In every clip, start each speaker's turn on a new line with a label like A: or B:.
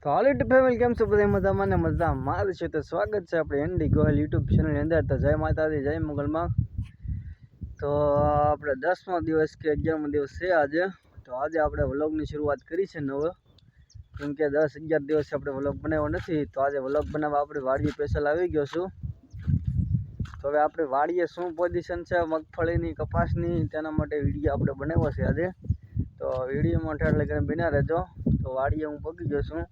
A: તો હાલ YouTube family કેમ છો બધા મજામાં ને મજામાં છે. તો સ્વાગત છે આપણે એનડી ગોયલ યુટ્યુબ ચેનલની અંદર. તો જય માતાજી, જય મંગલમાં. તો આપણે 10મો દિવસ કે 11મો દિવસ છે આજે. તો આજે આપણે વ્લોગની શરૂઆત કરી છે નવો, કેમ કે 10-11 દિવસ આપણે વ્લોગ બનાવ્યો નથી. તો આજે વ્લોગ બનાવવા આપણે વાડીએ સ્પેશિયલ આવી ગયો છું. તો હવે આપણે વાડીએ શું પોઝિશન છે મગફળીની, કપાસની, તેના માટે વિડીયો આપણે બનાવ્યો છે આજે. તો વિડીયોમાં ઠેર લઈને બિના રહેજો. તો વાડીએ હું પગી ગયો છું.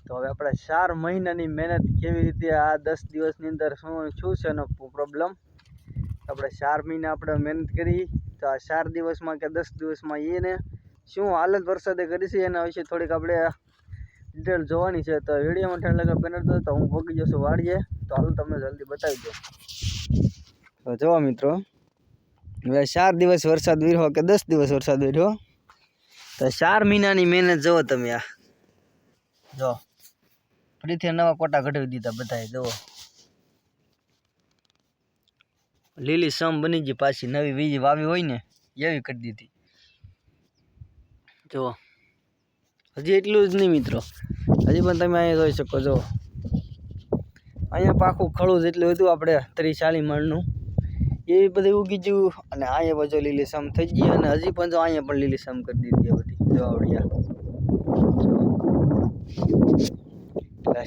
A: તો હવે આપણે 4 મહિનાની મહેનત કેવી રીતે આ 10 દિવસની અંદર શું છે એનો પ્રોબ્લેમ. આપણે 4 મહિના આપણે મહેનત કરી, તો આ 4 દિવસમાં કે 10 દિવસમાં એને શું હાલત વરસાદે કરી છે એના વિશે થોડીક આપણે ડિટેલ જોવાની છે. તો વિડીયોમાં ઠેર લઈને બિના રહેજો. તો હું પગી ગયો છું વાડીએ. તો હાલ તમને જલ્દી બતાવી દઉં. તો જોવા મિત્રો, હવે 4 દિવસ વરસાદ વીર્યો કે 10 દિવસ વરસાદ વીર્યો, તો 4 મહિનાની મહેનત જુઓ તમે. આ જો ફરીથી નવા કોટા ઘટાવી દીધા બધાએ. જુઓ લીલી સમ બની ગઈ, પાછી નવી બીજી વાવી હોય ને એવી કરી દીધી. જુઓ હજી એટલું જ નહીં મિત્રો, હજી પણ તમે અહીંયા જોઈ શકો. જો અહીંયા પાકું ખળું જેટલું હતું આપણે 30-40 મણનું, એ બધું ઉગી ગયું. અને અહીંયા બધું લીલી સમ થઈ ગઈ. અને હજી પણ જો અહીંયા પણ લીલી સમ કરી દીધી બધી. જો આવડિયા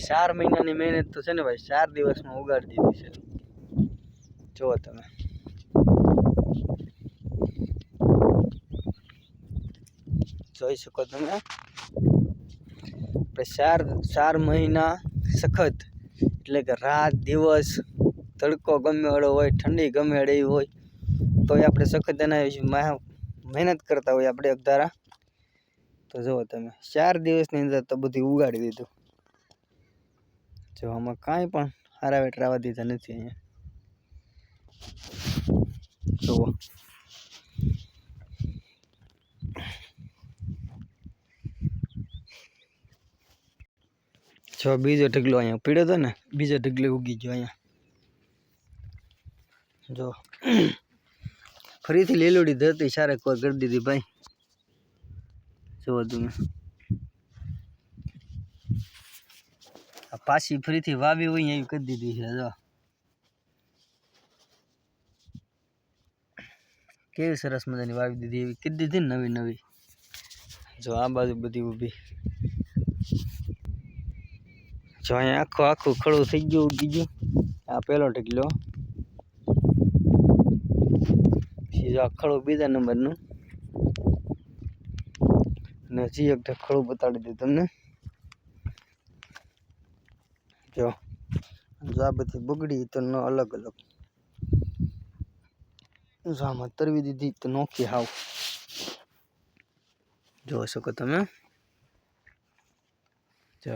A: 4 મહિનાની મહેનત તો છે ને ભાઈ, 4 દિવસમાં ઉગાડી દીધી છે. જુઓ તમે, જોઈ શકો તમે. આપણે 4 મહિના સખત, એટલે કે રાત દિવસ, તડકો ગમે એવો હોય, ઠંડી ગમે એવી હોય, તો આપણે સખત એના મહેનત કરતા હોય આપણે એક ધારા. તો જુઓ તમે 4 દિવસની અંદર તો બધું ઉગાડી દીધું. જો આમાં કાંઈ પણ હારા વેટરાવા દીધા નથી. અહીંયા જુઓ, જો બીજો ઢગલો અહીંયા પીડ્યો હતો ને, બીજો ઢગલો ઉગી ગયો અહીંયા. જો ફરીથી લીલોડી ધરતી સારે કોઈ કરી દીધી ભાઈ. જુઓ તમે, પાછી ફરીથી વાવી હોય એવી કરી દીધી છે. જો કેવી સરસ મજાની વાવી દીધી, એવી કરી દીધી ને નવી નવી. જો આ બાજુ બધી ઊભી. જો અહીંયા આખું ખડું થઈ ગયું, ઉગી ગયું. આ પહેલો ઢગલો, જો આ ખડું બીજા નંબરનું. અને હજી એક ખડું બતાડી દઉં તમને. જો આ બધી બગડી તો ન અલગ અલગ. જો આમાં તરવી દીધી તો નોખી હાવ. જોઈ શકો તમે. જો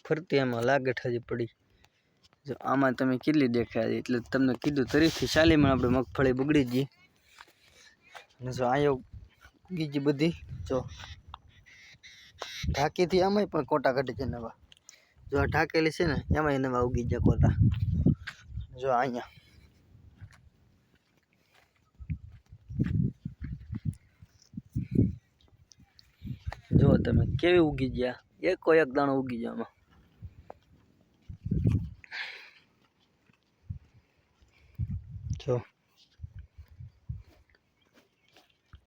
A: ફરતી એમાં લાગટ હજી પડી. જો આમાં તમે કેટલી દેખાય, એટલે તમને કીધું 30-40 માં આપણે મગફળી બગડી ગઈ. અને જો અહીંયા ઉગી ગઈ બધી. જો ઢાંકીથી આમાંય પણ કોટા કાઢી છે નવા. જો આ ઢાંકેલી છે ને એમાંય નવા ઉગી ગયા કોટા. જો અહીંયા જો તમે કેવી ઉગી ગયા, એક દાણો ઉગી ગયા આમાં. જો